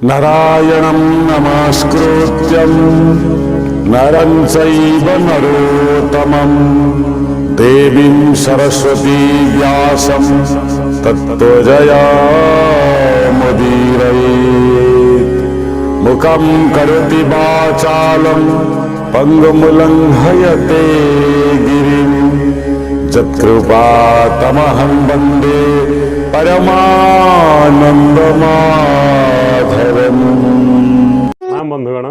नारायणं नमस्कृत्यं नरं चैव नरोत्तमं देवीं सरस्वती व्यासं ततो जयामुदीरयेत्। मुखं करोति वाचालं पङ्गुमुलं हयते गिरिं यत्कृपातमहं वन्दे परमानन्दमाधवम्। हाँ बंधुगण,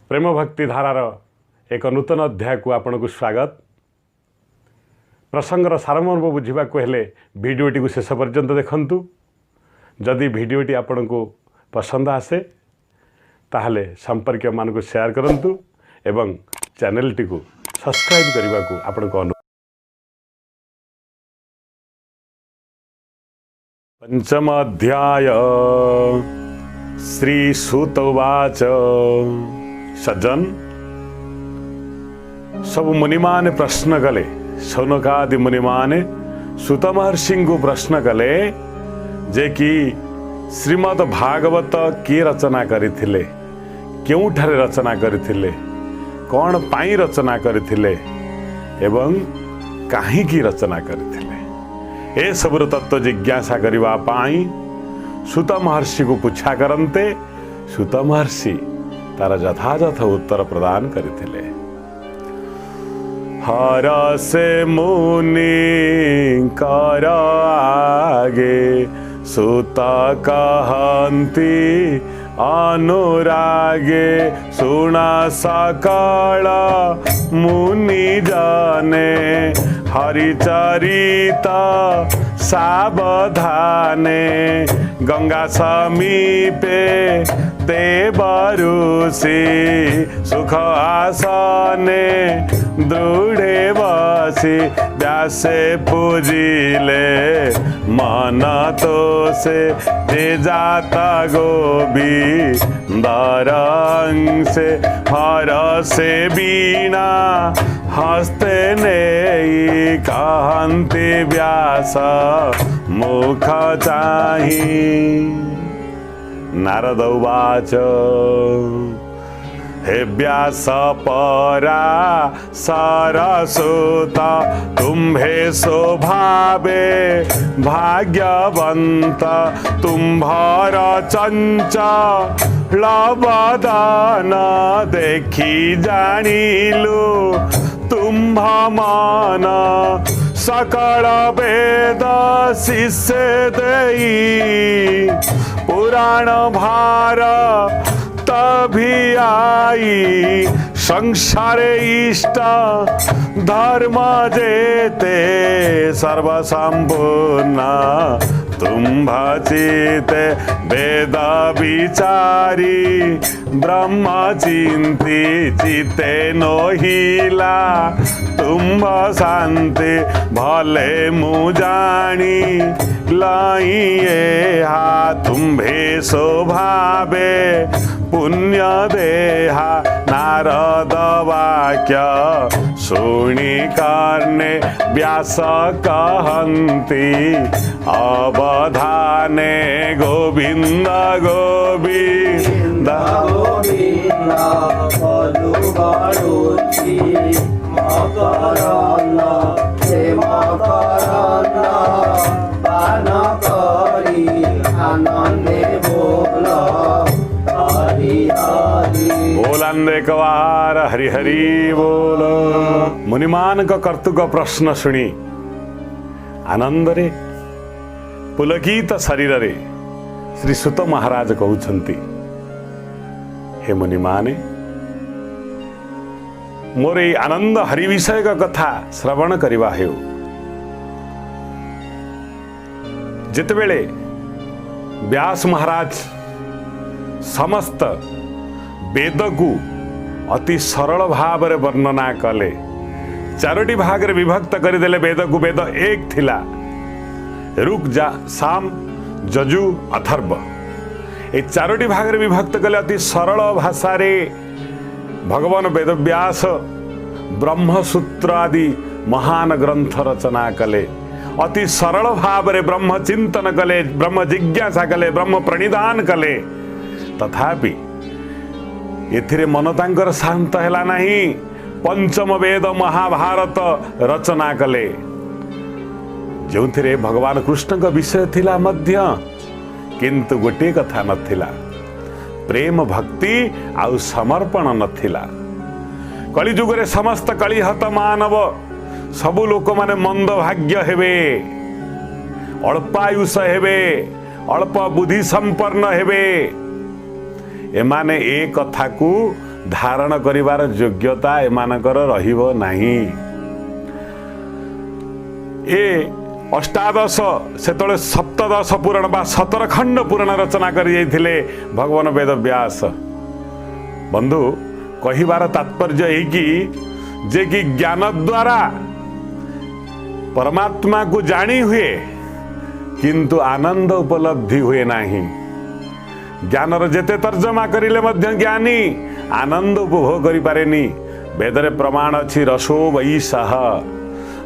प्रेम भक्ति धारार एक नूतन अध्याय को आपन को स्वागत। प्रसंगर सारमर्म बुझा हेले भिडियोटी को शेष पर्यंत देखंतु। जदि भिडियोटी आपन को पसंद आसे ताहले संपर्क मान को शेयर करंतु एवं चैनल टी को सब्सक्राइब करने को आपन को अनुरोध। पंचम अध्याय श्री सूत उवाच। सज्जन, सब मुनिमाने प्रश्न कले। शौनकादि मुनिमाने सूत महर्षि को प्रश्न कले जे कि श्रीमद् भागवत किए रचना करथिले, केउठारे रचना करथिले, कौन पाई रचना करथिले एवं काहींकी रचना करथिले। ए सबुर तत्व जिज्ञासा करबा पाई सूत महर्षि को पूछा करते। सूत महर्षि तार यथायथ उत्तर प्रदान करथिले। हर से मुनि कर आगे सूत कहंती अनुरागे। सुना सकल मुनि जाने हरिचरिता सावधाने। गंगा समीपे ते बरुषि सुख आसने दृढ़े बसी। व्यासे पूजिले मन तो से जे जाता गोबी दरंसे। हर से बीणा हस्ते नेई कहंती व्यास मुख चाही। नारद उवाच हे व्यास परा सरस्वत तुम्भे स्वभावे भाग्यवंत। तुम्भर चंचल बदन देखी जानिलु तुम्भ मन। सकल वेद शिष्य देई पुराण भार तभी आई। संसार इष्ट धर्म जेते सर्वसंपूर्ण। तुम्भ चिते वेद विचारी ब्रह्म चिंती चिते नोहिला। तुम्भ शांति भले मुजाणी लाइए हा। तुम्भे स्वभावे पुण्य देहा। नारद वाक्य शुणी कर्णे व्यास कहंती अवधाने। गोविंद गोविंद बोलन एक बार हरि हरि बोल। मुनिमान का कर्तुक प्रश्न शुणी आनंद रे पुलकित शरीर रे श्री सूत महाराज कहउछंती, हे मुनिमाने मोर ए आनंद हरि विषय का कथा श्रवण करिबा हेउ। जितेबेले व्यास महाराज समस्त वेद को अति सरल भाव रे वर्णना कले। चारोटी भाग रे विभक्त करदेले वेद को। वेद एक थिला, ऋक् साम यजु अथर्व। ए चारोटी भाग रे विभक्त कले। अति सरल भाषा रे भगवान वेदव्यास ब्रह्मसूत्र आदि महान ग्रंथ रचना कले। अति सरल भाव रे ब्रह्म चिंतन कले, ब्रह्म जिज्ञासा कले, ब्रह्म प्रणिधान कले, तथापि एथिरे मन तांकर शांत हैला नहीं। पंचम वेद महाभारत रचना कले, जो भगवान कृष्ण का विषय थिला मध्य, किंतु गोटे कथा नथिला, प्रेम भक्ति आउ समर्पण नथिला। कली जुगरे समस्त कलिहत मानव सबु लोक माने मंद भाग्य हेबे, अल्पायुष हेबे, अल्प बुद्धि संपन्न हेबे। एमाने ए कथा को धारण करिवार योग्यता एमानकर रहिबो नाही। ए अष्टादश सेतले सप्तदश पुराण बा 17 खंड पुराण रचना करि जाइथिले भगवान वेद व्यास। बंधु कहिबार तात्पर्य एई कि जे कि ज्ञान द्वारा परमात्मा को जानी हुए, किंतु आनंद उपलब्धि हुए नाही। ज्ञानर जेते तर्जमा करिले मध्य ज्ञानी आनंद उपभोग करि पारेनी। वेदरे प्रमाण अछि रसो वैसह।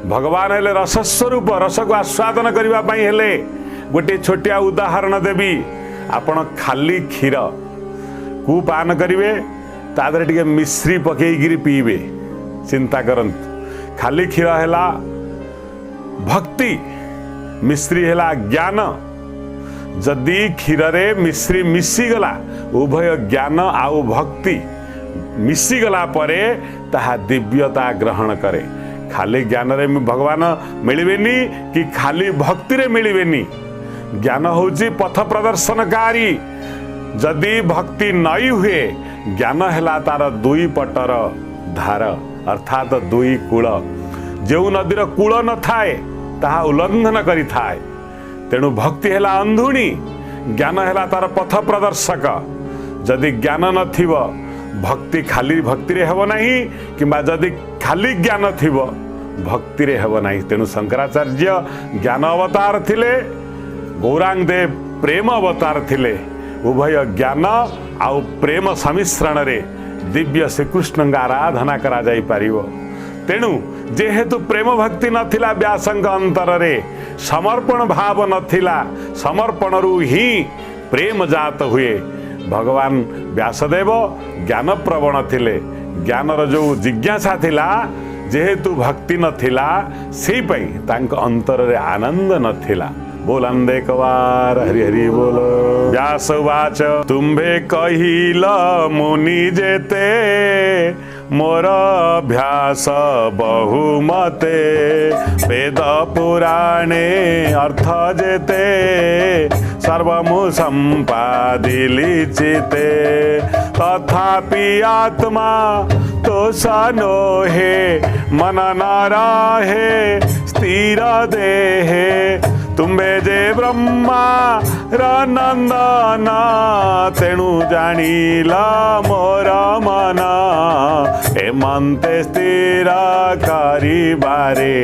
भगवान हेले रस स्वरूप, रस को आस्वादन करबा पई हेले गोटे छोटिया उदाहरण देवी। आपण खाली क्षीर को पान करिवे, तादरे टिके मिश्री पकेइगिरी पीबे। चिंता करंतु, खाली क्षीर हेला भक्ति, मिश्री हेला ज्ञान। जदि क्षीर रे मिश्री मिशीगला, उभय ज्ञान आउ भक्ति मिशीगला परे ताहा दिव्यता ग्रहण करे। खाली ज्ञान रे भगवान मिलिबेनी कि खाली भक्ति रे मिलिबेनी। ज्ञान होची पथ प्रदर्शनकारी। जदि भक्ति नई हुए, ज्ञान हेला तार दुई पटर धार, अर्थात दुई कूल। जो नदीर कूल न थाए ताहा उल्लंघन करि थाए। तेणु भक्ति हेला अंधुणी, ज्ञान हेला तार पथ प्रदर्शक। जदि ज्ञान नथिब, भक्ति खाली भक्ति रे हेबो नाही, किंबा जदि खाली ज्ञान थिबो भक्ति रे हेबो नाही। तेणु शंकराचार्य ज्ञान अवतार थिले, गौरांग देव प्रेम अवतार थिले। उभय ज्ञान आउ प्रेम समिश्रण रे दिव्य श्रीकृष्ण का आराधना करा जाई पारिबो। तेणु जेहेतु प्रेम भक्ति नथिला व्यासंग अंतर रे, समर्पण भाव नथिला, समर्पण रु ही प्रेम जात हुए। भगवान व्यासदेव ज्ञान प्रवण थिले। ज्ञानर जो जिज्ञासा थिला, जेहेतु भक्ति नथिला, सेई पई तांक अंतर रे आनंद नथिला। बोलंदे एक बार हरि हरि बोल। व्यास वाच तुम्भे कहिल मुनि जेते, मोर अभ्यास बहुमते। वेद पुराणे अर्थ जेते, सर्वमु संपादिली चिते। तथापि आत्मा तो सनो हे, मन न रहे स्थिर देहे। तुम्बे जे ब्रह्मा नंदन, तेणु जानिला मोर मन। हेमंते स्थिर करिबारे,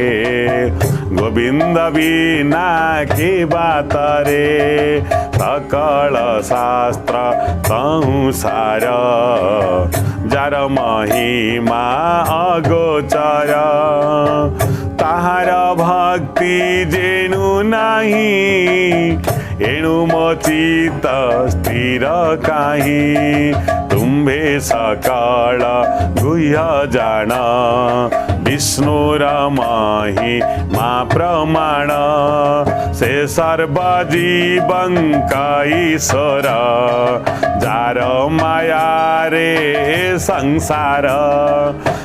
गोविंद बिना की बात रे। सकल शास्त्र कहूँ सार, जार महिमा अगोचर। ताहार भक्ति जेनु नाही, एणु मो चित्त स्थिर काहि। तुम्भे सकल गुह्य जान, विष्णुर महिमा प्रमाण। से सर्वजीवंका ईश्वर, जार माया रे संसार।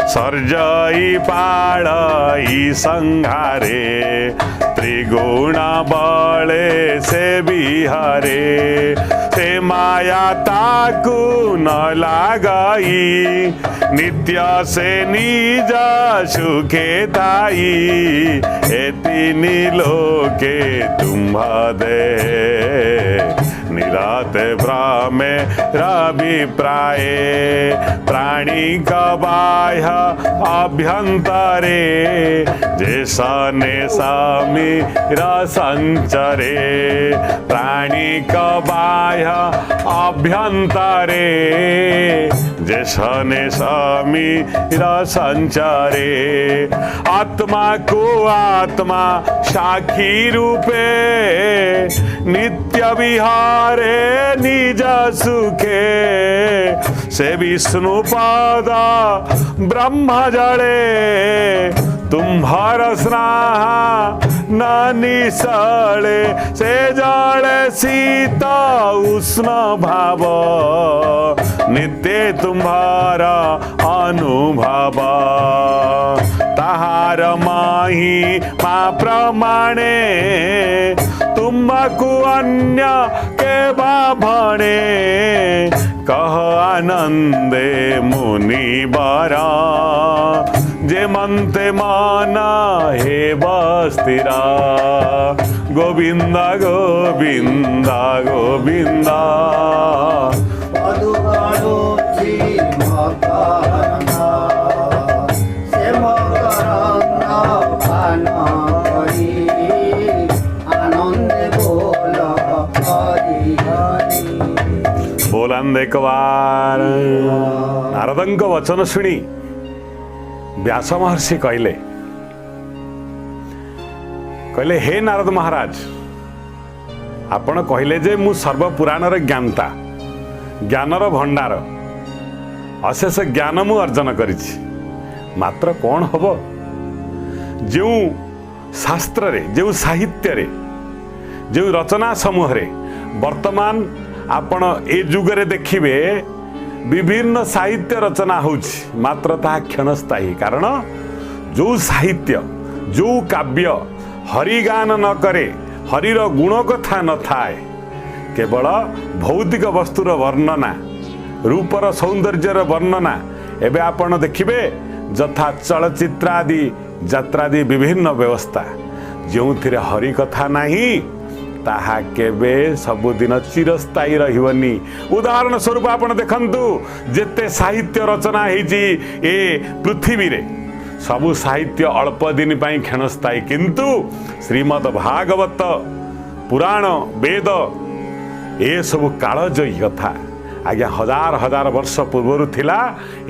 सर्जई पाड़ई संहारे, त्रिगुण बले से बिहारे। से माया ताकू न लागई, नित्य से निज सुखे ताई। एतिनि लोके तुम्हा दे, निरा बात भ्रमे रभिप्राये प्राणिक बाह्य अभ्यंतरे जेसने समीर संचरे प्राणिक बाह्य अभ्यंतरे जेसने समीर संचरे आत्मा को आत्मा साक्षी रूपे नित्य विहारे निज सुखे से विष्णु पद ब्रह्म जड़े तुम्हार स्नाह न निसले से जड़े शीत उष्ण भाव नित्य तुम्हारा अनुभव ताहार माही मा प्रमाणे तुमको अन्य के बाभणे कह आनंदे मुनि बरा जे मनते माना हे बस्तिरा गोविंदा गोविंदा गोविंदा बोलान एक बार नारदंक वचन शुणी व्यास महर्षि कहले हे नारद महाराज आपण कहले जे मु सर्व पुराणर ज्ञानता ज्ञानर भंडार अशेष ज्ञान मु अर्जन करिछि मात्र कौन हब जो शास्त्र रे जो साहित्य रे जो रचना समूह रे वर्तमान आपण ए जुगरे देखिबे विभिन्न साहित्य रचना होछि मात्र ता क्षणस्थायी कारण जो साहित्य जो काव्य हरिगान न करे हरिर गुण कथा न थाए केवल भौतिक वस्तुर वर्णना रूपर सौंदर्यर वर्णना एबे आपण देखिबे यथा चलचित्र आदि यात्रादि विभिन्न व्यवस्था जो हरि कथा नहीं ताहा केबे सबुदिन चिरस्थायी रहिबनी उदाहरण स्वरूप आपण देखंतु जेते साहित्य रचना हेजी ए पृथ्वी रे सबु साहित्य अल्प दिन पाई क्षणस्थायी किंतु श्रीमद् भागवत पुराण वेद ए सब कालजयी कथा आज्ञा हजार हजार वर्ष पूर्व थिला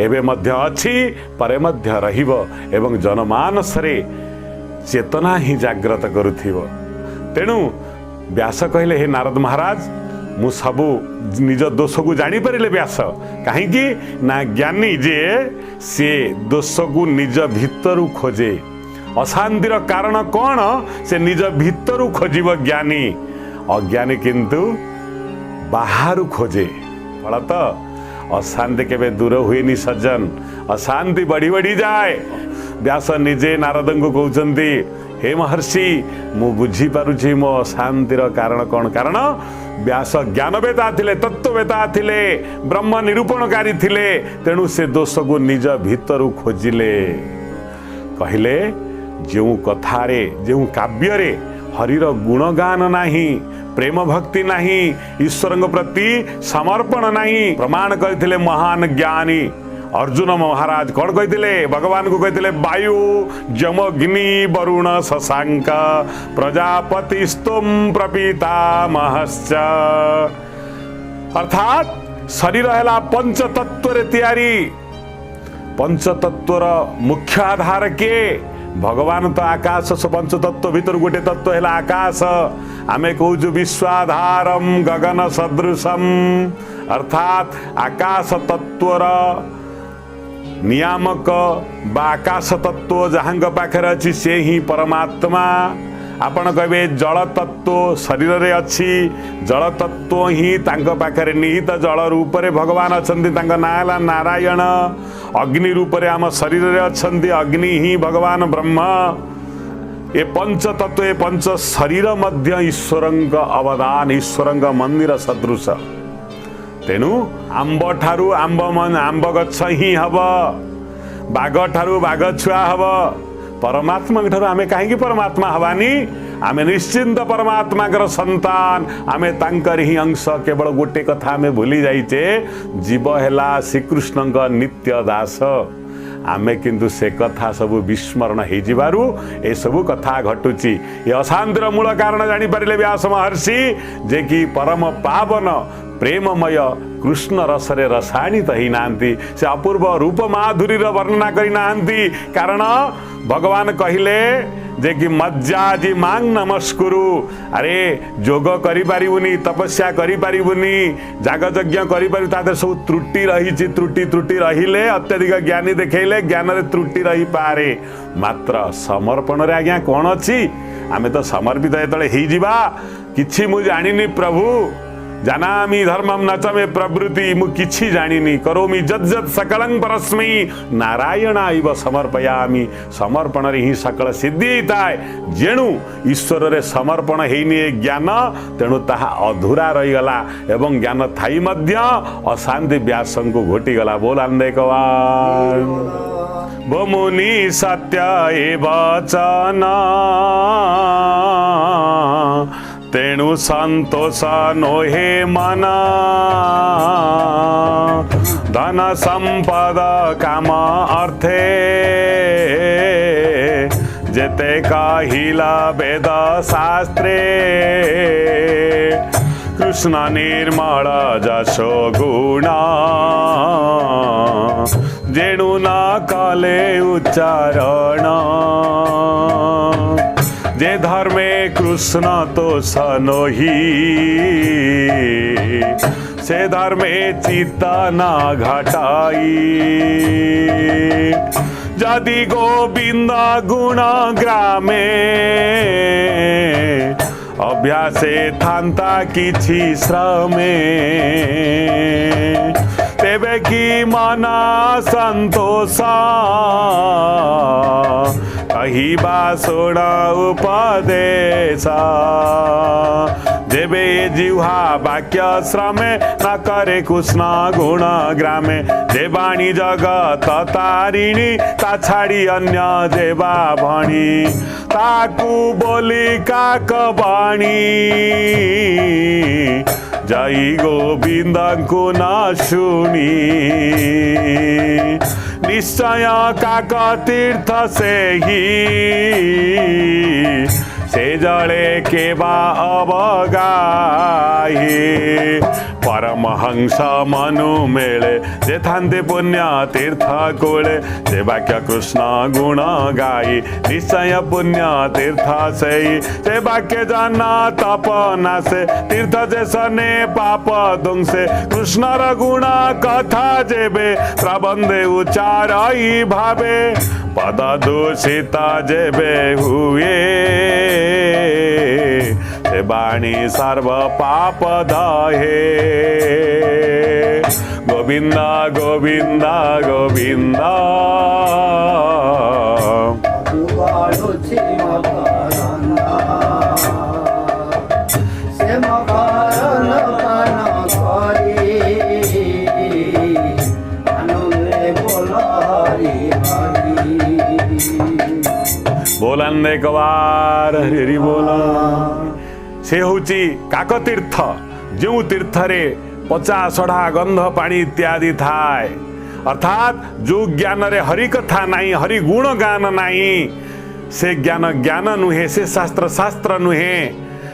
एबे मध्य अछि परे मध्य रहिब एवं जनमानस रे चेतना ही जागृत करुथिबो तेणु व्यास कहले हे नारद महाराज मु सबु निज दोष को जानी परिले व्यास कहीं ना ज्ञानी जे से दोष को निज भितरु खोजे अशांतिर कारण कौन से निज भितरु खोजिब ज्ञानी अज्ञानी किंतु बाहर खोजे फलत अशांति केबे दूर हुएनी सज्जन अशांति बढ़ी बढ़ी जाए व्यास निजे नारद को कहउचंती हे महर्षि मु बुझी पारुछि मो अशांतिर कारण कौन कारण व्यास ज्ञानवेता थिले तत्ववेता थिले ब्रह्म निरूपणकारी थिले तेणु से दोष को निज भितर खोजिले कहले जो कथारे जो काव्यरे हरिर गुणगान नाही प्रेम भक्ति नाही ईश्वर प्रति समर्पण नाही प्रमाण करथिले महान ज्ञानी अर्जुन महाराज कौन कहते भगवान को कहते वायु जमग्नि वरुण शशांक प्रजापति स्तुम प्रपितामहश्च अर्थात शरीर है पंचतत्व रे तैयारी पंचतत्वर मुख्य आधार के भगवान तो आकाश पंचतत्व भीतर गोटे तत्व है आकाश आमे कहूँ विश्वाधारम गगन सदृशम अर्थात आकाश तत्वर नियामक बा आकाश तत्व जहाँ पाखे अच्छी से ही परमात्मा आपण कहे जल तत्व शरीर रे अच्छी जल तत्व ही तांको पाखरे निहित जल रूप रे भगवान अछंती तांको नाला नारायण अग्नि रूप रे आम शरीर रे अछंती अग्नि ही भगवान ब्रह्म ये पंच तत्व ये पंच शरीर मध्य ईश्वरंक अवदान ईश्वरंक मंदिर सदृश तेणु आंब ठारू आंब गछ ही हब बाघ ठारू बाघ छुआ हब परमात्मा ठारू आमे कहीं परमात्मा हवानी आमे निश्चिंत परमात्मा कर संतान आमे तांकर ही अंश केवल गोटे कथा आमे भूली जाइचे जीव हेला श्रीकृष्ण का नित्य दास आमे किंतु से कथा सब विस्मरण हो जिबारु ए सब कथा घटुची ये अशांतिर मूल कारण जानी पारिले व्यास महर्षि जे कि परम पावन प्रेममय कृष्ण रसरे रसायनित ही नांती से अपूर्व रूप माधुरी वर्णना करी नांती कारण भगवान कहिले जे कि मज्जाजी मांग नमस्कुरु अरे जोग करि पारिबुनी तपस्या करि पारिबुनी जाग यज्ञ करि पारि तादर सब त्रुटि रही त्रुटि रहिले अत्यधिक ज्ञानी देखेले ज्ञान रे त्रुटि रही पारे मात्र समर्पण रे आज्ञा कोन अछि आमे तो समर्पित एतले ही जिबा किछि मु जानिनी प्रभु जानामि धर्मम न च मे प्रवृत्ति मु किछि जानिनी करोमि जज्जत सकलं परस्मै नारायणाइव समर्पयामि समर्पण रे ही सकल सिद्धि थाए जेणु ईश्वर रे समर्पण हेइनी ज्ञान तेणु ताहा अधूरा रही गला एवं ज्ञान थाई मध्य अशांति व्यासं को घोटी गला बोलांदे कवार मुनि सत्य एव वचन तेणु संतोष नोहे मन धन संपद काम अर्थे जेते कहिला वेद शास्त्रे कृष्ण निर्मल जशो गुण जेणु न कले उच्चारण जे धर्मे कृष्ण तो सनोही से धर्मे चित्त न घटाई जदि गोविंद गुण ग्रामे अभ्यासे थांता किछि श्रमे तेबे की मना संतोष कहिबा शुण उपदेश जेबे जिह्वा वाक्य श्रमे न करे कृष्ण गुण ग्रामे जे बाणी जगत तारिणी ता छाड़ी अन्य जेबा भणी ताकू बोली काक बाणी जय गोविंद को न शुणी निश्चय काक तीर्थ से ही से जले केबा अवगाही परमहंस मनु मेले जे थांते पुण्य तीर्थ कोले जे वाक्य कृष्ण गुण गाई निश्चय पुण्य तीर्थ से जे वाक्य जाना तप नासे तीर्थ जे सने पाप दुंसे कृष्ण र गुण कथा जेबे प्रबंधे उच्चाराई भावे पद दूषित जेबे हुए से बाणी सर्व पाप दहे गोविंद गोविंद गोविंद बोलन एक बार हरि बोला से होची काकतीर्थ जो तीर्थ रे पचा सढ़ा गंध पानी इत्यादि थाए अर्थात जो ज्ञान रे हरि कथा नहीं हरि गुण गान नहीं से ज्ञान ज्ञान नुहे से शास्त्र शास्त्र नुहे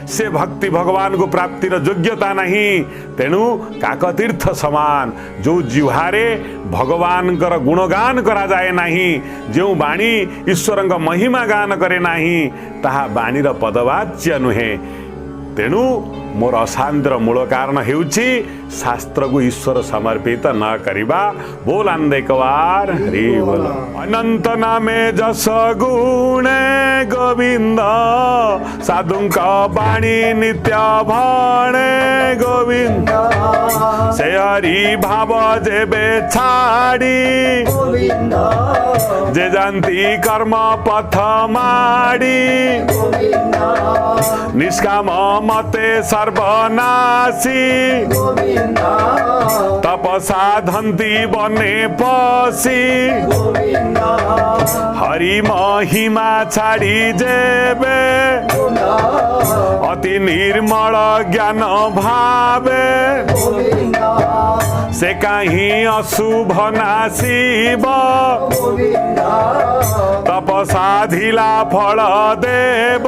से भक्ति भगवान को प्राप्तिर योग्यता नहीं तेणु काकतीर्थ समान जो जिह्वारे भगवान कर गुणगान करा जाए नहीं जो बाणी ईश्वर महिमा गान करे नहीं ताहा बाणीर पदवाच्य नुहे तेणु मोर अशांतिर मूल कारण हेउची शास्त्र को ईश्वर समर्पित न करिबा बोल अंदेकवार हरि बोल अनंत नामे जस गुण गोविंद साधुंक बाणी नित्य भाणे गोविंद से हरि भाव जेबे छाड़ी जे जानती कर्म पथ माड़ी निष्काम मते सर्वनाशी तपसाधन्ति बने पसी हरि महिमा छाड़ी जेबे अति निर्मल ज्ञान भावे से कहीं अशुभ नाशिब तपसाधिला फल देव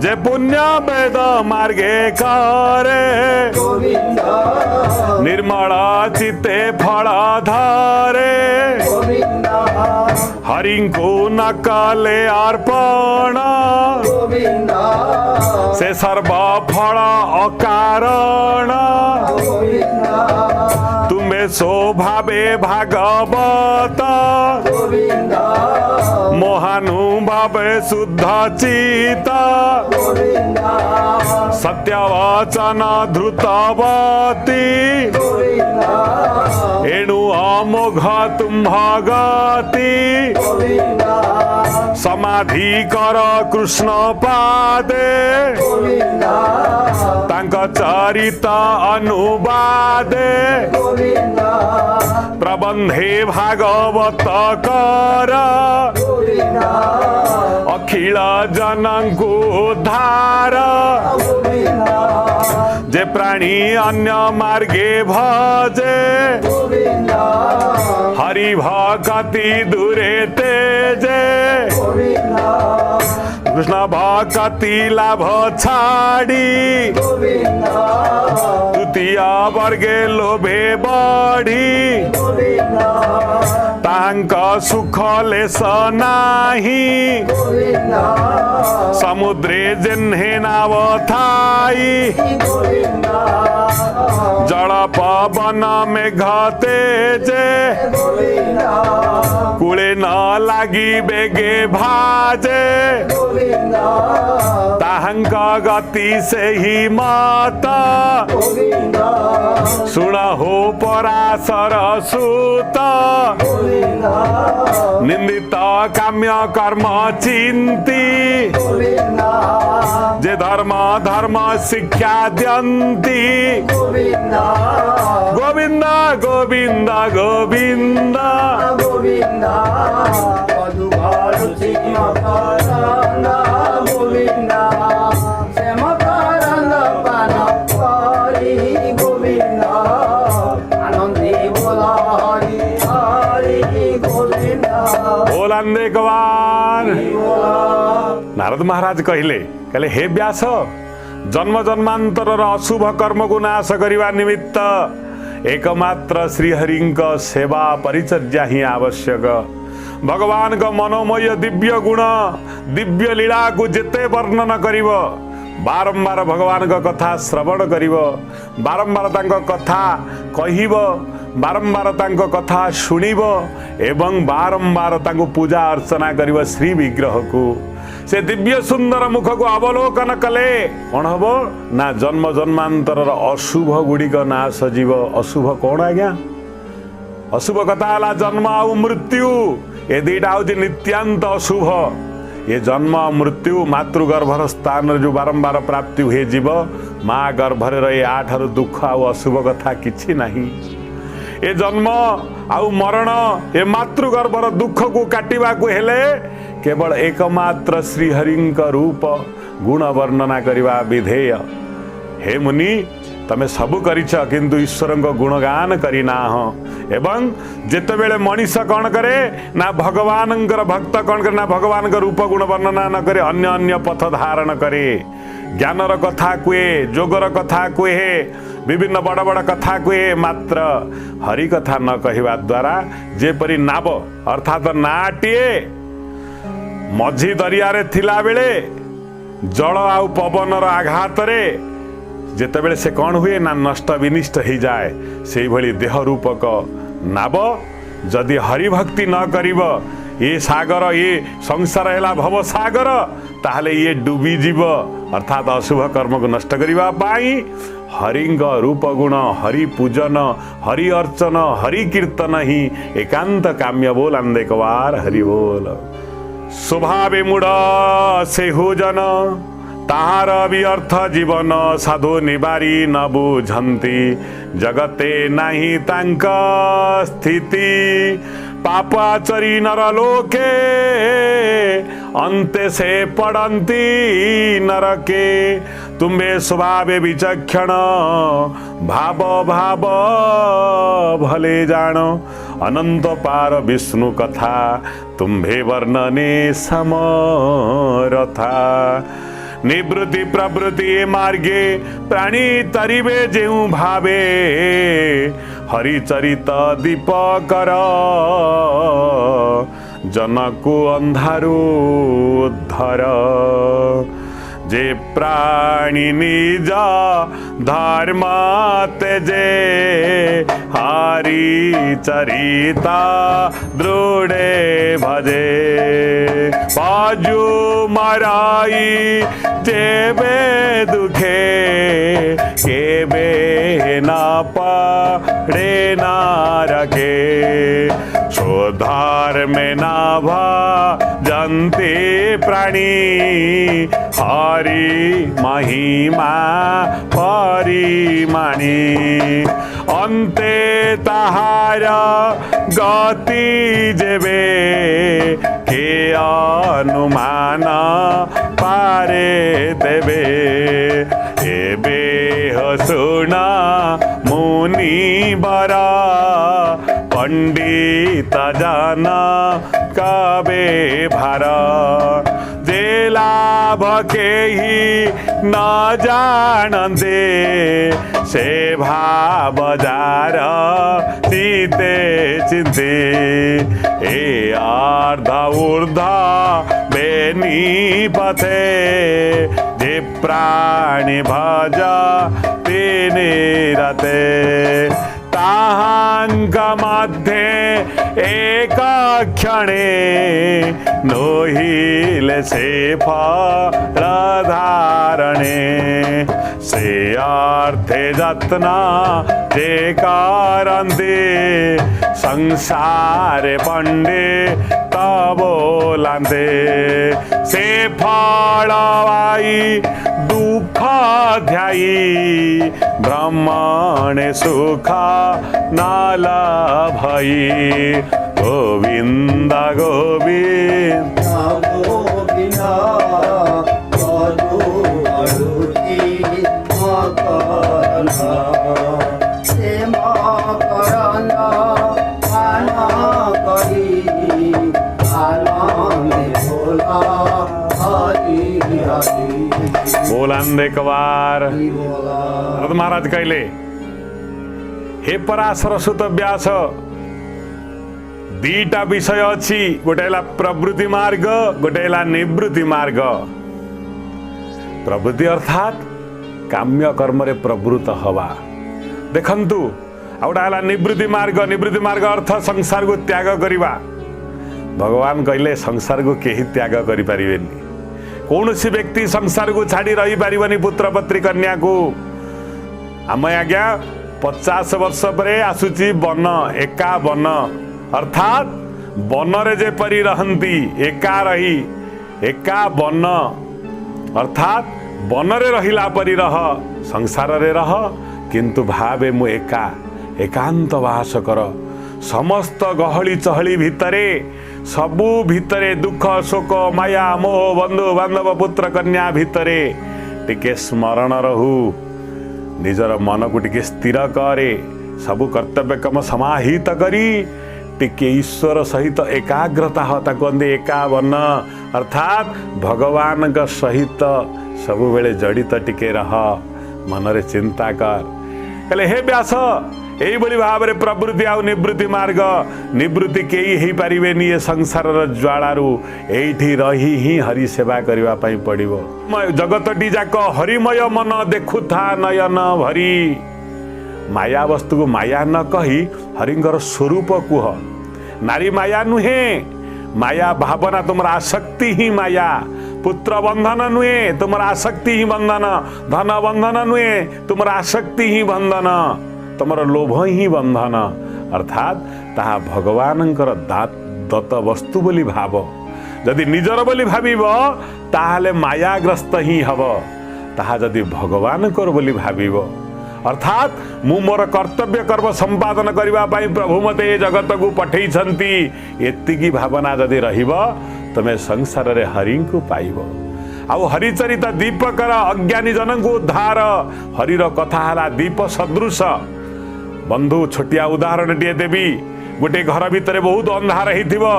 जे पुण्य वेद मार्गे करे निर्मल चित्ते फल धरे हरिंको न कले अर्पण से सर्व फल अकारण तुम्हें स्वभावे भागवत मोहानुभाव शुद्ध चित सत्यवचन धृतवती एणु अमोघ तुम्भगति समाधि कर कृष्ण पादे तांक चरित अनुवादे प्रबंधे भागवत कर अखिल जनଙ୍କୁ उद्धार जे प्राणी अन्य मार्गे भजे हरि भक्ति दूरे तेजे कृष्ण भक्ति लाभ छाड़ी तृतीय वर्गे लोभे बढ़ी तांक सुख लेस नाही समुद्रे जेन्हे नाव थाई जल पवन मेघ तेजे कूले न लागी बेगे भाजे ताहंक गति से ही मत सुन हो पराशर सूत निंदित काम्य कर्म चिंती जे धर्म धर्म शिक्षा दियंती गोविंद गोविंद गोविंद गोविंद बोलांदे गवान नारद महाराज कहले हे व्यास जन्म जन्मांतर अशुभ कर्म को नाश करने निमित्त एकमात्र श्रीहरिंक सेवा परिचर्या ही आवश्यक भगवान का मनोमय दिव्य गुण दिव्य लीला को जेते वर्णन करिव बारंबार भगवान का कथा श्रवण करिव बारंबार तांको कथा कहिव बारंबार तांको कथा शुणिव एवं बारंबार तांको पूजा अर्चना करिव श्री विग्रह को से दिव्य सुंदर मुख को अवलोकन कले कौन हम ना जन्म जन्मांतर अशुभ गुड़िक नाश जीव अशुभ कौन आज्ञा अशुभ कथा है जन्म आउ मृत्यु ये दुईटा हूँ नित्यांत अशुभ ये जन्म मृत्यु मातृगर्भर स्थान जो बारंबार प्राप्ति हुए जीव माँ गर्भरे रही आठारु दुख आउ अशुभ कथा किछि नहीं ये जन्म आउ मरण ये मातृगर्भर दुख को काटिबा को हेले केवल एकमात्र श्रीहरिंक रूप गुण वर्णना करवा विधेय हे मुनि तमे सबु करिछ किंतु ईश्वर गुणगान करिना एवं जेतेबेले मनीष कौन करे ना भगवान भक्त कौन करे ना भगवान रूप गुण वर्णना न करे अन्य अन्य पथ धारण करे ज्ञानर कथा कुए जोगर कथा कुए विभिन्न बड़ बड़ कथा कुए मात्र हरि कथा न कहवा द्वारा जेपरी नाव अर्थात नाटिए मझी दरिया रे थिला बेले जल आउ पवनर आघात रे जेतेबेले से कौन हुए ना नष्ट विनिष्ट हो जाए से भली देह रूपक नाव जदि हरिभक्ति न करिब ये सागर ये संसार है भव सागर ताहले ये डूबी जीव अर्थात अशुभ कर्म को नष्ट करने पाई हरिंग रूप गुण हरि पूजन हरि अर्चन हरि कीर्तन ही एकांत काम्य बोल अंदे कवार हरि बोल स्वभावे मूढ़ से हो जन ताहार भी अर्थ जीवन साधु निबारी न बुझंती जगते नहीं तांक स्थिति पापाचरी नरलोके अंते से पड़ंती नरके तुम्बे स्वभावे विचक्षण भाव भाव भले जान अनंत पार विष्णु कथा तुम्भे वर्णने समरथा निवृत्ति प्रवृत्ति मार्गे प्राणी तरिबे जेउ भावे हरिचरित दीपकर जनको अंधारू उद्धर जे प्राणी निज धर्म तेजे हरि चरिता दृढ़े भजे बाजू मराई जेबे दुखे केबे ना पड़े ना रखे शोधार में ना भजन्ते प्राणी हरि महिमा परिमाणी अंते ताहार गति जेबे के अनुमान पारे देबे एबे हसुना मुनि बरा पंडित जन कबे भरा जे लाभ के ही न जानते से भाव जार सीते चिंते ए अर्ध ऊर्ध बेनी पथे जे प्राणी भज तेने रते ताहांक मध्ये एक क्षणे नोहिले से फल धारणे से अर्थे जतना जे करंते संसारे पंडे तबोलांते से फल आई दुख ध्यायी ब्रह्मणे सुख नाल भई गोविंद गोविंद बोलांदे कवार महाराज कहले हे पराशर सुत व्यास दीटा विषय अच्छी गोटे प्रवृत्ति मार्ग गोटे निवृत्ति मार्ग प्रवृत्ति अर्थात काम्य कर्म रे प्रवृत्त हवा देखंतु आउटा निवृत्ति मार्ग अर्थ संसार को त्याग करिबा भगवान कहले संसार को केही त्याग करि परिबेनी कौन सी व्यक्ति संसार को छाड़ी रही पारिबनी पुत्र पत्री कन्या को आम आज्ञा 50 वर्ष परे आसुची वन एका वन अर्थात वन रे जेपरी रहंती एका रही एका वन अर्थात वन रे रहिला परी रह संसार रे रह किंतु भावे मु एका एकांत वास कर समस्त गहली चहली भितरे सबू भितरे दुख शोक माया मोह बंधु बांधव पुत्र कन्या भितरे टिके स्मरण रहू निजर मन को टिके स्थिर करे सबू कर्तव्य कम समाहित करी टिके ईश्वर सहित एकाग्रता कहते एकावन अर्थात भगवान का सहित सबु बेले जड़ित टिके रह मनरे चिंता कर कहले हे व्यास यही बड़ी भाव में प्रवृत्ति आउ निवृत्ति मार्ग निवृत्ति कई ही पारिबेनी ये संसार ज्वालारू एठी रही ही हरि सेवा करबा पई पड़िबो जगतटी जाक हरिमय मन देखुथा नयन भरी माया वस्तु को माया न कही हरिंगर स्वरूप कुह नारी माया नुहे माया भावना तुम आसक्ति ही माया। पुत्र बंधन नुहे तुम आसक्ति ही बंधन, धन बंधन नुहे तुम आसक्ति ही बंधन, तुम लोभ ही बंधन। अर्थात ताहा भगवानंकर दत्त वस्तु बोली भाव। जदि निजर बोली भाविब ताहले मायाग्रस्त ही हब, ताहा जदि भगवान कर बोली भाविब अर्थात मु मोर कर्तव्य कर्म संपादन करबा पई प्रभु मते ए जगत को पठेइछंती, एतिकी भावना जदि रहिब तमे संसार रे हरि को पाइब। आउ हरिचरित दीपकर अज्ञानी जन को उद्धार, हरिर कथा हला दीप सदृश। बंधु छोटिया उदाहरण टे देवी। गोटे घर भितर बहुत अंधार हेथिबो,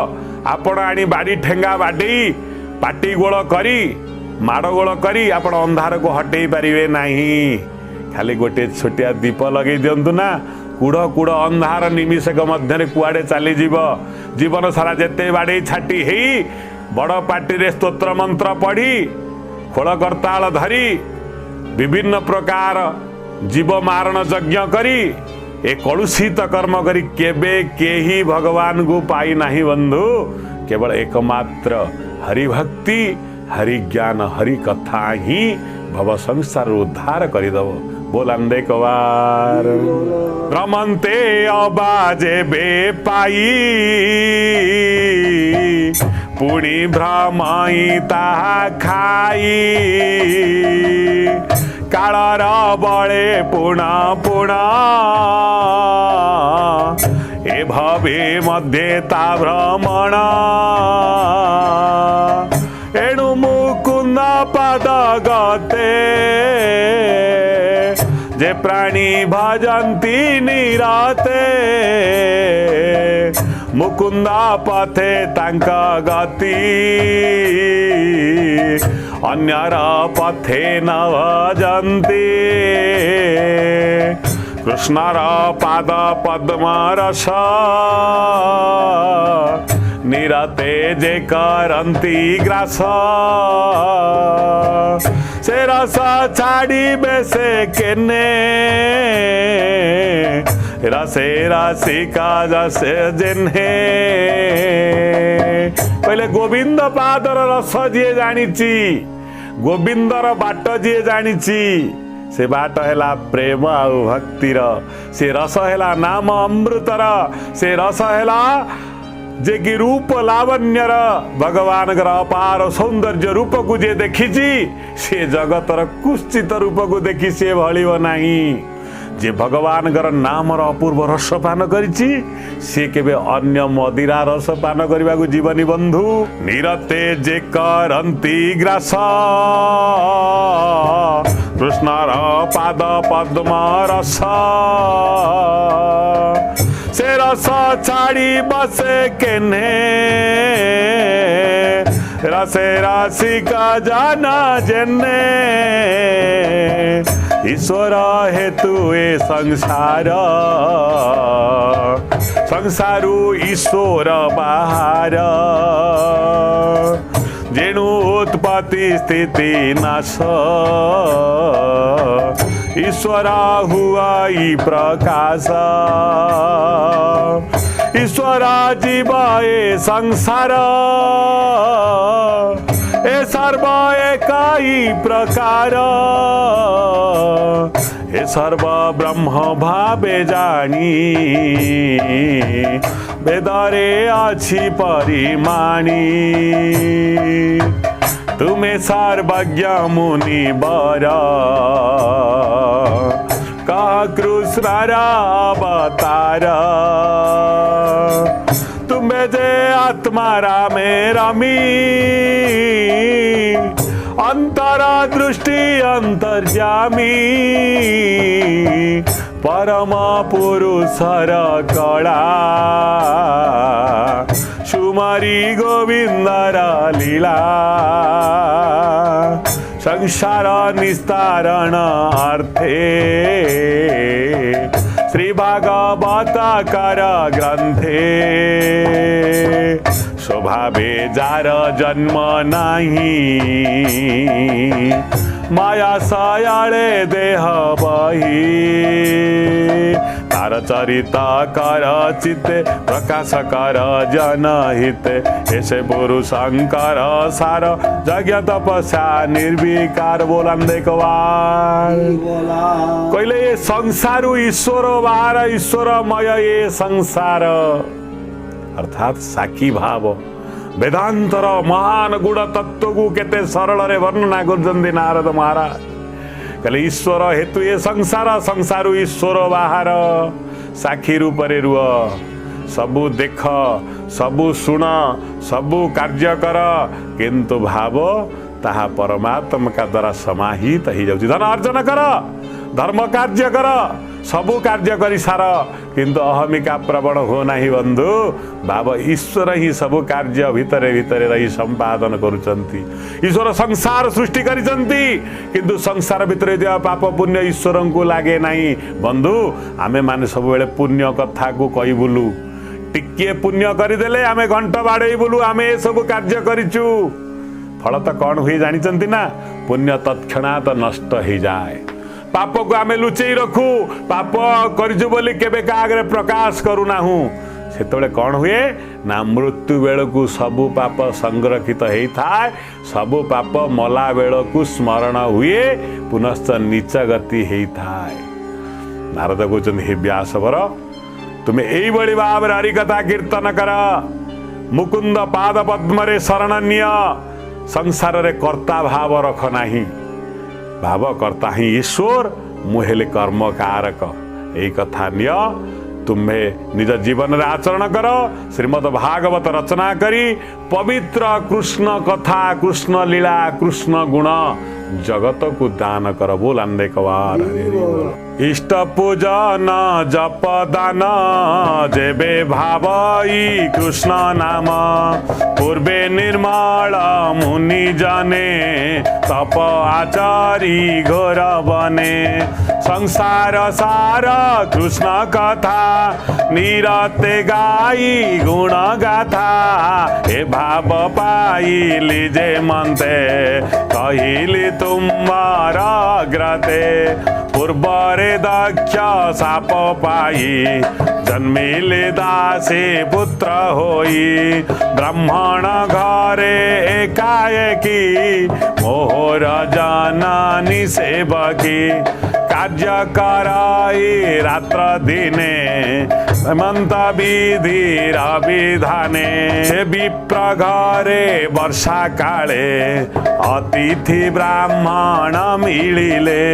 आपण आनी बाड़ी ठेंगा बाडी पाटी गोल करी माड़ गोल करी आपण अंधार को हटेई पारिबे नाही। खाली गोटे छोटिया दीप लगे दिंतु ना, कूड़ कूड़ अंधार निमिषक मध्य कुआडे चली जीव। जीवन सारा जेते बाड़ी छाटी हेई बड़ पाटी रे स्तोत्र मंत्र पढ़ी खोल करताल धरी विभिन्न प्रकार जीव मारण यज्ञ करी ए कलुषित कर्म करी केबे केही भगवान को पाई नाही बंधु। केवल एकमात्र हरि भक्ति, हरि ज्ञान, हरि कथा ही भव संसार उद्धार करिदव। बोलांदे कवार रमन्ते अबाजे बेपाई पुणी भ्रमई ताहा खाई कालर बळे पुणा पुणा ए भवे मध्ये ता भ्रमण एणु मुकुंद पद गते जे प्राणी भजन्ति निराते मुकुंदा पथे तांका गति अन्यर पथे न भजन्ति कृष्णर पाद पद्म रस निरते जे करन्ति ग्रास से रस छाड़ी बेसे केने रसे राशिका जसे जिन्हे पहले गोविंद पादर रस जी जानिची गोविंदर बाट जी जानिची से बाट है प्रेम आ भक्तिर से रस है नाम अमृतर से रस है जे कि रूप लावण्यर भगवान अपार सौंदर्य रूप को जे देखी से जगतर कुश्चित रूप को देखी से भलिव नाही। जे भगवान नामर अपूर्व रसपान करिछि से केबे अन्य मदिरा रसपान करने को जीवनी बंधु। निरते जे करन्ति ग्रास कृष्णर पाद पद्म रस से रस छाड़ी बसे केने रसे राशि का जाना जेने ईश्वर हेतु ए संसार संसारु ईश्वर बाहर जेणु उत्पत्ति स्थिति नाश ईश्वर हुआ ई प्रकाश ईश्वर जीव ए संसार ए सर्व एक ही प्रकार ए सर्व ब्रह्म भावे जानी वेदरे अछि परिमाणी तुम्हें सर्वज्ञ मुनि बर कह कृष्णर अवतार तुम्हें जे आत्मा रामे रमी अंतर दृष्टि अंतर्यामी परम पुरुषर कला सुमारी गोविंदर लीला संसार निस्तारण अर्थे श्री भागवत कर ग्रंथे स्वभावे जार जन्म नाही माया सयाळे देह बही तार हर चरिता कर चिते प्रकाश कर जनहिते ऐसे पुरुषंकर सार यज्ञ तपस्या निर्विकार बोलन देखवार कहले ये संसार ईश्वर बाहर ईश्वरमय ये संसार अर्थात साक्षी भाव वेदांतर महान गुण तत्व को केते सरल रे वर्णना कर नारद महाराज कहले ईश्वर हेतु ये संसार संसार ईश्वर बाहर साक्षी रूप रे रुह सबू देख सबू शुण सबू कार्य कर किंतु भाव ताहा परमात्मा का द्वारा समाहित ही जाउछि धन अर्जन कर धर्म कार्य कर सबू कार्य करी सार किंतु अहमिका प्रबल हो नहीं बंधु बाबा ईश्वर ही सबू कार्य भितरे भितरे रही संपादन करुचंती ईश्वर संसार सृष्टि करिसंती किंतु संसार भितरे दिया पाप पुण्य ईश्वर को लागे नहीं बंधु आमे माने सब बेले पुण्य कथा को कहि बुलु टिके पुण्य करिदेले आमे घंटा बाड़े बुलु आमे सब कार्य करिचु फल तो कौन हुई जानी ना पुण्य तत्क्षणात नष्ट हो जाए पाप को आम लुचई रखू पाप करूँ बोली केबे का आगे प्रकाश करूना से कौन हुए ना मृत्यु बेलू सबू पाप संरक्षित होता है सबू पाप मला बेलू स्मरण हुए पुनश्च नीच गति होता है नारद कहते हे व्यासवर तुम्हें यही भाव हरिकथा कीर्तन कर मुकुंद पाद पद्म शरण निय संसार रे कर्ता भाव रख नाही भाव कर्ता ही ईश्वर मुहेले कर्म कारक यही कथा निय तुम्हें निज जीवन रे आचरण कर श्रीमद् भागवत रचना करी पवित्र कृष्ण कथा कृष्ण लीला कृष्ण गुण जगत को दान कर बोलन देखवार इष्ट पूजन जप दान जेबे भावई कृष्ण नाम पूर्वे निर्मल मुनि जने तप आचारी घोर बने संसार सार कृष्ण कथा निरते गाई गुण गाथा हे भाव पाइली जे मनते कहिली तुम्हार ग्रते पूर्वरे दक्ष साप पाई जन्मिले दासी पुत्र होई ब्राह्मण घरे एकाएकी मोहर जननी सेवकी कार्य कराई रात्र दिने हेमंत विधिर विधाने विप्र घरे वर्षा काले अतिथि ब्राह्मण मिलिले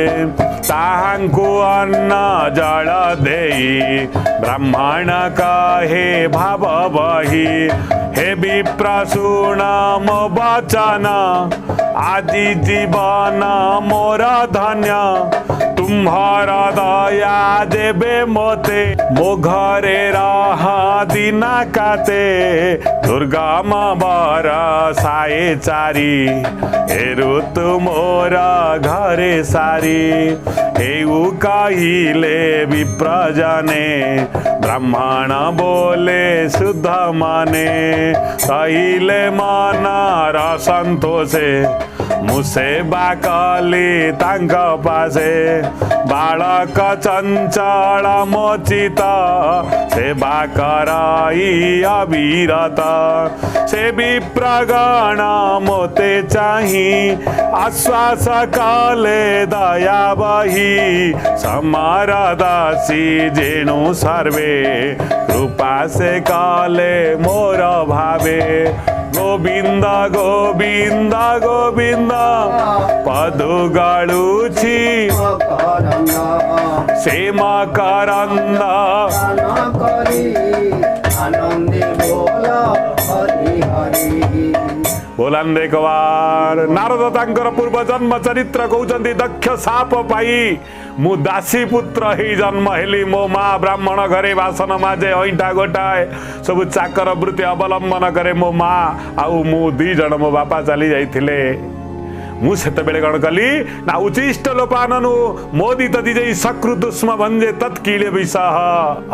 ताहांकु अन्न जल देई ब्राह्मण कहे भाव बही हे विप्र शुण मो वचन आदि जीवन मोर धन्य तुम्हारा दया देवे मोते मो घरे रहा दिना काते दुर्गा बर साए चारी हे ऋतु मोर घरे सारी हेउ कहिले विप्रजने ब्राह्मण बोले शुद्ध माने कहिले मन संतोषे मुसे बाकली तांक पासे बालक चंचल मोचित सेवा कराई अविरत से विप्रगण मोते चाही आश्वास काले दया बही समार दासी जेणु सर्वे कृपा से काले मोर भावे गोविंद गोविंद गोविंद पदु गाळुछि सेमा करंद बोलान देखवार नारद तांकर पूर्व जन्म चरित्र कहउचंती दक्ष साप पाई मु दासी पुत्र ही जन्म हेली मो माँ ब्राह्मण घरे बासन माजे अईटा गोटाए सब चाकर वृत्ति अवलंबन करे मो माँ आउ मु दी जन मो बापा चली जाइथिले ମୁଁ ସେତେବେଳେ କ'ଣ କଲି ନା ଉଚ୍ଚିଷ୍ଟ ଲୋପାନନୁ ମୋଦିତ ଦିଜେଇ ସକୃଦୁଷ୍ମ ଭଞ୍ଜେ ତତ୍କିଳେ ବିଷହ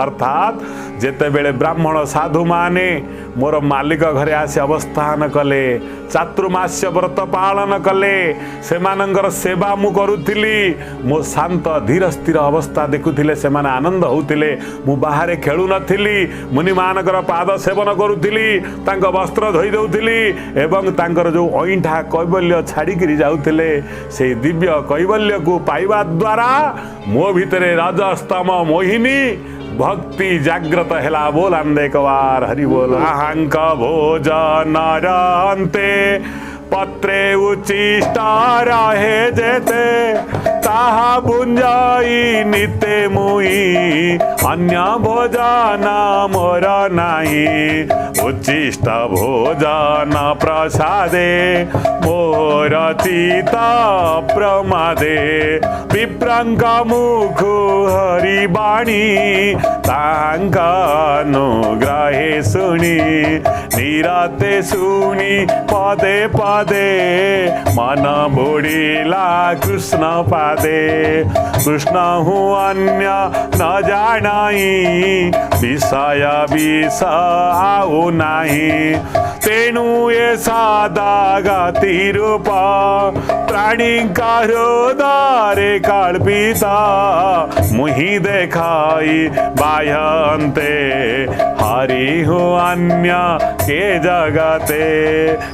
ଅର୍ଥାତ୍ ଯେତେବେଳେ ବ୍ରାହ୍ମଣ ସାଧୁମାନେ ମୋର ମାଲିକ ଘରେ ଆସି ଅବସ୍ଥାନ କଲେ, ଚାତୁର୍ମାସ୍ୟ ବ୍ରତ ପାଳନ କଲେ, ସେମାନଙ୍କର ସେବା ମୁଁ କରୁଥିଲି, ମୋ ଶାନ୍ତ ଧୀର ସ୍ଥିର ଅବସ୍ଥା ଦେଖୁଥିଲେ, ସେମାନେ ଆନନ୍ଦ ହେଉଥିଲେ, ମୁଁ ବାହାରେ ଖେଳୁନଥିଲି, ମୁନିମାନଙ୍କର ପାଦ ସେବନ କରୁଥିଲି, ତାଙ୍କ ବସ୍ତ୍ର ଧୋଇ ଦେଉଥିଲି ଏବଂ ତାଙ୍କର ଯେଉଁ ଅଇଁଠା କୈବଲ୍ୟ ଛାଡ଼ିକିରି ଯାଉଥିଲେ, ସେଇ ଦିବ୍ୟ କୈବଲ୍ୟକୁ ପାଇବା ଦ୍ୱାରା ମୋ ଭିତରେ ରଜସ୍ତମ ମୋହିନୀ भक्ति जाग्रत हेला बोलांदे कवार हरि बोल अहंक भोजन रंते पत्रे उचिष्ट रहे जेते ताहा बुंजाई निते मुई अन्य भोजन मोर नाही उचिष्ट भोजन प्रसादे मोर चित प्रमादे विप्रंक मुख हरिबाणी तांकानुग्रहे सुनी निराते सुनी पदे पदे मन बुड़ीला कृष्ण पादे कृष्ण हूँ अन्य न जानाई विषय विष आउ नाही तेणु ये सादा गति रूप प्राणी का हृदय कल्पिता मुहि देखाई बाह्यंते हरि हो अन्य के जगते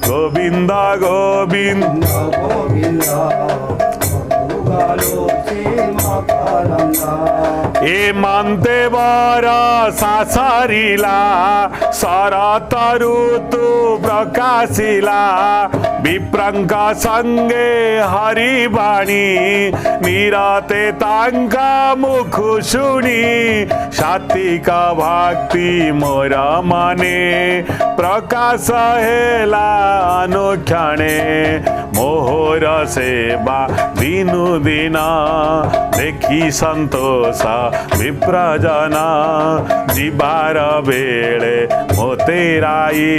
गोविंद गोविंद ए मानते बर सासरिला शरत ऋतु प्रकाशिला विप्रंक संगे हरिबाणी निरते तांका मुख शुणी सात्विका भक्ति मोर मने प्रकाश हेला अनुक्षणे मोहर सेवा दिनु दिन देखी संतोष विप्रजन जीवार बेले मोते राई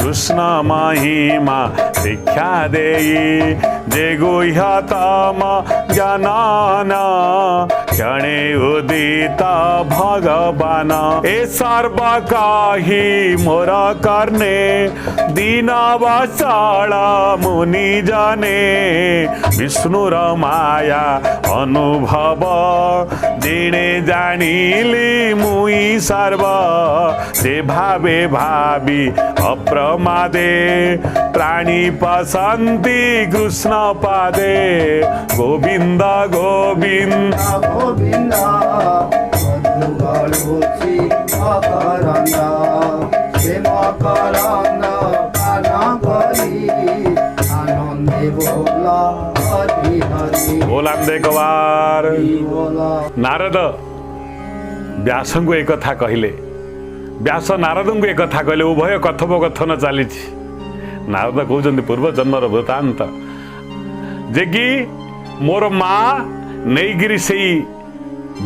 कृष्ण महिमा शिक्षा देई जे गुह्यतम ज्ञान क्षणे उदित भगवान ए सर्व काही मोर कर्णे दीन वत्सल मुनि जने विष्णुर माया अनुभव जिणे जानिली मुई सर्व से भावे भावी अप्रमादे प्राणी पसंती कृष्ण पादे गोविंद गोविंद गोविंद बोलांदे कवार नारद व्यास को एक कथा कहले व्यास नारद को एक कथा कहले उभय कथोपकथन चली नारद कहते पूर्व जन्मर वृत्तांत जे कि मोर माँ नहींगिरी से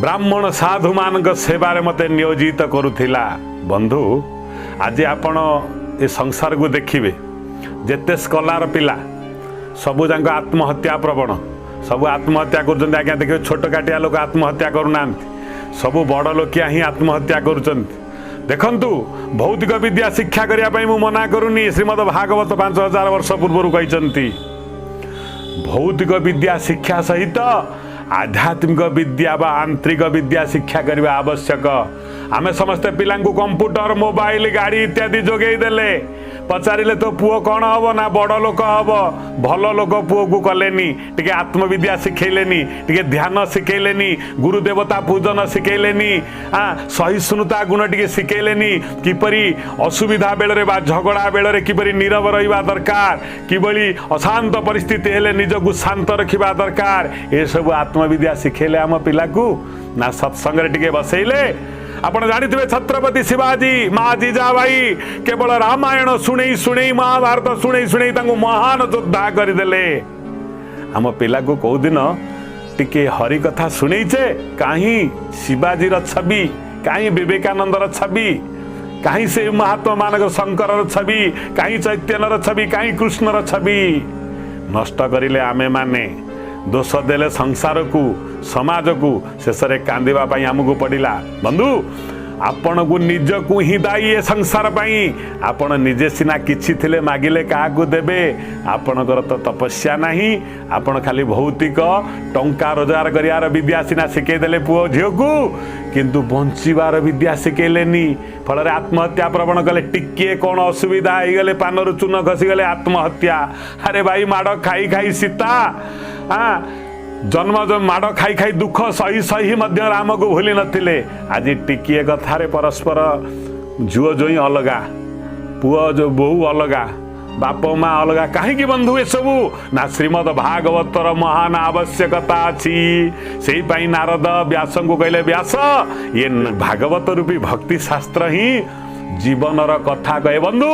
ब्राह्मण साधु मान सेवारे मते नियोजित करुथिला बंधु आज आपण ए संसार को देखिए जेते स्कॉलर पिला सबू जाक आत्महत्या प्रवण सब आत्महत्या कर आज्ञा देखिए छोट काटिया लोक आत्महत्या करूना सबू बड़ लोकिया ही आत्महत्या करुँच देखंतु भौतिक विद्या शिक्षा करने मु मना करूनी श्रीमद भागवत 5000 वर्ष पूर्व कहते भौतिक विद्या शिक्षा सहित आध्यात्मिक विद्या बा आंतरिक विद्या शिक्षा करने आवश्यक आमे समस्ते पिला कंप्यूटर मोबाइल गाड़ी इत्यादि जोगे देले पचारे तो पुओ कौन हम ना बड़ लोक हम भल लोक पुओ को कलेनी टिके आत्मविद्या शिखेलेनी टिके ध्यान शिखेलेनी गुरुदेवता पूजन शिखेलेनी सहिष्णुता गुण टिके शिखेलेनी किपरि असुविधा बेलरे बा झगड़ा बेलरे किपरि नीरव रहिबा दरकार किबळी अशांत परिस्थिति हेले निजको शांत रखिबा दरकार ए सब आत्मविद्या शिखेले आम पिला को ना सत्संग रे टिके बसैले आपण जानिथिबे छत्रपति शिवाजी माँ जीजाबाई केवल रामायण शुणई शुणई महाभारत शुणई शुणई तांको महान योद्धा करदेले आम पिला को कौ दिन टिके हरि कथा शुणईचे कहीं शिवाजी छवि कहीं विवेकानंदर छवि कहीं से महात्मा मानक शंकर छवि कहीं चैतन्यर छवि कहीं कृष्णर छवि नष्ट करिले आमे माने दोष देले संसार को समाज को शेष में कांदिबा पई हमको पड़िला। बंधु आपण को निज को ही दायी ए संसार पाई आपण निजे सिना किछि थिले मागिले काहाकू देबे। आपणकर तो तपस्या नहीं, आपण खाली भौतिक टंका रोजगार करियार विद्या सिना शिखे देले पुओ झियो को, किंतु बंचिबार विद्या शिखेलेनी। फल आत्महत्या प्रवण कले, टिके कौन असुविधा हो गले पानर चून खसी गले आत्महत्या। अरे भाई माड़ खाई खाई सीता जन्म माड़ खाई खाई दुख सही सही मध्य राम को भूली नथिले। आज टिकिए कथारे परस्पर झुओ जोई अलगा, पुओ जो बहु अलगा, बाप माँ अलगा। कहीं बंधु ए सबू ना श्रीमद भागवतर महान आवश्यकता अच्छी। से नारद व्यास को कहले, व्यास ये भागवत रूपी भक्ति शास्त्र ही जीवनर कथा कहे। बंधु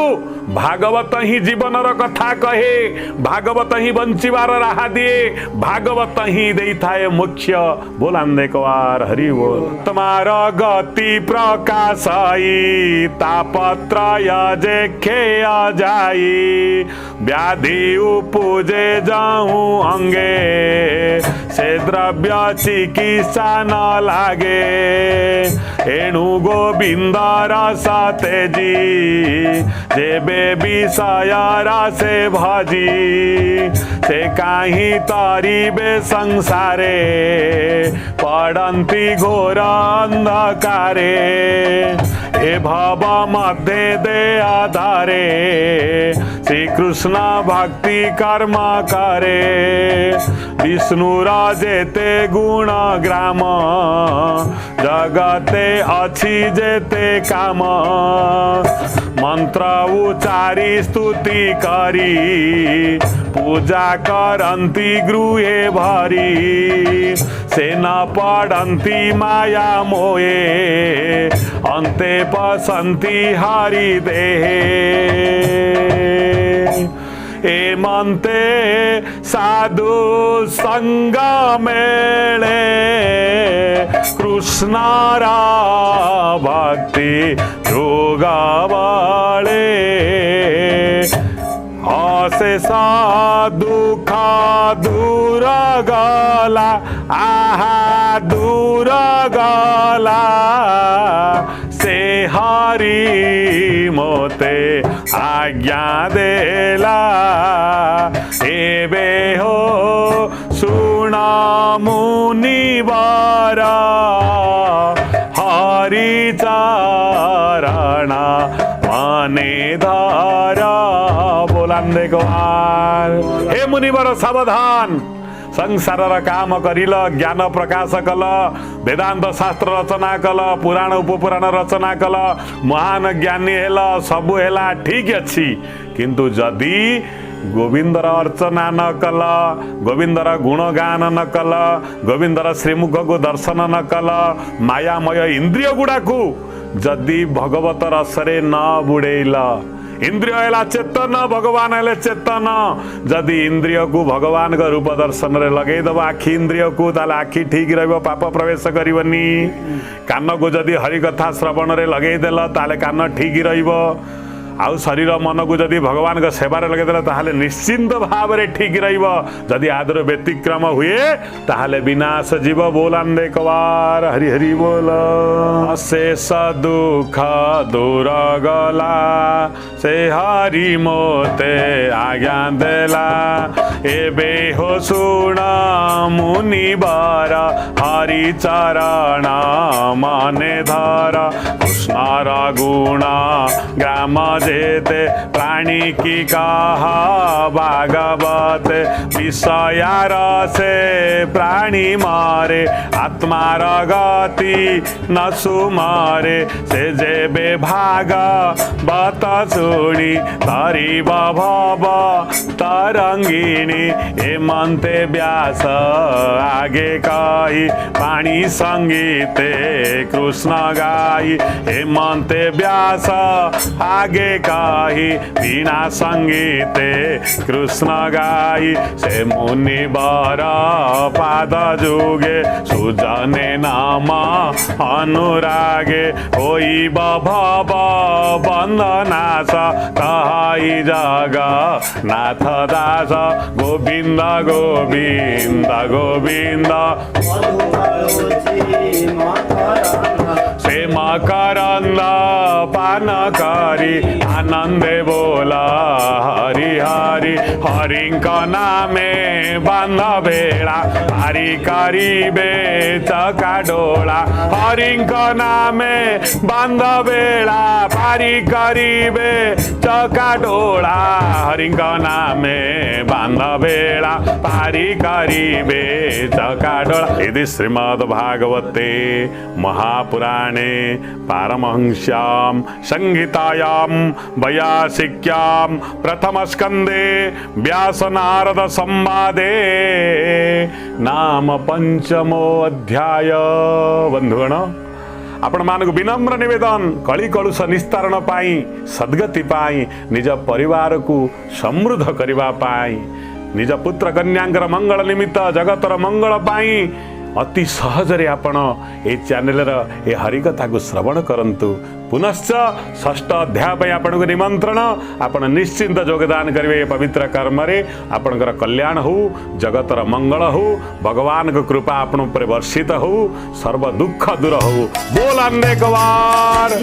भागवत ही जीवनर कथा कहे, भागवत ही बंचिबार राह दिए, भागवत ही दे थाए मुख्य। बोल अंधेकवार हरि बोल। तुम्हार गति प्रकाशई तापत्रय जेखे जाई, व्याधि उपजे जाऊं अंगे, से द्रव्य चिकित्सा न लागे। एणु गोविंद रस तेजी, जेबे विषय रसे भजी, से काही तरिबे संसारे, पड़ंती घोर अंधकारे। हे भव मध्य दे आधारे, श्री कृष्ण भक्ति कर्म करे। विष्णुर जेते गुण ग्राम, जगते अच्छी जेते काम। मंत्र उचारी स्तुति करी, पूजा करंती गृहे भरी। से न पड़ंती माया मोए, अंते पसंती हरि देहे। ए मनते साधु संग मेले, कृष्णारा भक्ति जोगावाले। अशेष दुख दूर गला, आहा दूर गला, से हरि मोते आज्ञा देला। एबे हो सुन मुनिवर, हरि चरण मने धारा। बोलांदे गवार। हे मुनिवर सावधान, संसार काम करिल, ज्ञान प्रकाश कल, वेदांत शास्त्र रचना कल, पुराण उपपुराण रचना कल, महान ज्ञानी हेल, सबु हेला ठीक अच्छी। किंतु जदि गोविंदर अर्चना न कल, गोविंदर गुणगान न कल, गोविंदर श्रीमुख को दर्शन न कल, मायामय इंद्रिय गुड़ा को जदि भगवत रसरे न बुड़ेल। इंद्रिय है चेतन, भगवान है चेतन। जदि इंद्रिय को भगवान का रूप दर्शन रे लगेदब आखि इंद्रिय को, ताले आखि ठीक रहिबो, पाप प्रवेश करबनी। कान को जदि हरि कथा श्रवण रे लगेदेल, ताले कान ठीक रहिबो। आउ शरीर मन को जदि भगवान का सेवार लगेदेल, ताहले निश्चिंत भाव रे ठीक रहिबो। जदि आदर व्यतिक्रम हुए ताहले विनाश जीव। बोलांदे कवार हरि हरि बोल। अशेष दुख दूर गला, से हरि मोते आज्ञा देला। एबे हो सुन मुनिवर, हरि चरण मने धर। कृष्णर गुण ग्राम जेते, प्राणी की कहा भागवत। विषयार से प्राणी मारे, आत्मार गति न सुमारे। से जेबे भागवत सुनी, तरिब भव तरंगिणी। ए मनते व्यास आगे कही, पाणी संगीते कृष्ण गाई। ए मनते व्यास आगे कही, वीणा संगीते कृष्ण गाई। से मुनिवर पाद जुगे सुजने नाम अनुरागे होइब भव बंधनाश कहई जग नाथ दास गोविंद गोविंद गोविंद से मकरंद पान करी आनंदे बोला हरि हरि हरिंक नामे बांध बेड़ा हरि करिबे चका डोला हरिंक नामे बांध बेड़ा पारी करिबे चका डोला हरिंक नामे बांध बेड़ा पारी करिबे चका डोला। इति श्रीमद्भागवते महापुराणे पारमहंस्यां संहितायां वैयासिक्यां प्रथमस्कन्धे व्यासनारद संवादे नाम पंचमो अध्याय। बंधुगण आपण मानक विनम्र निवेदन कली कलुष निस्तारण पाई सद्गति पाई निज परिवार को समृद्ध करने पाई निज पुत्र कन्यांकर मंगल निमित्त जगतर मंगल पाई अति सहजरे आपण ए चैनल ए हरिकथा को श्रवण करंतु। पुनश्च षष्ठ अध्याय आपण को निमंत्रण आपण निश्चिंत योगदान करेंगे पवित्र कर्म रे आपणकर कल्याण हो जगतर मंगल हो भगवान को कृपा आपण पर वर्षित हो सर्व दुख दूर हो। बोल अंबे कवार।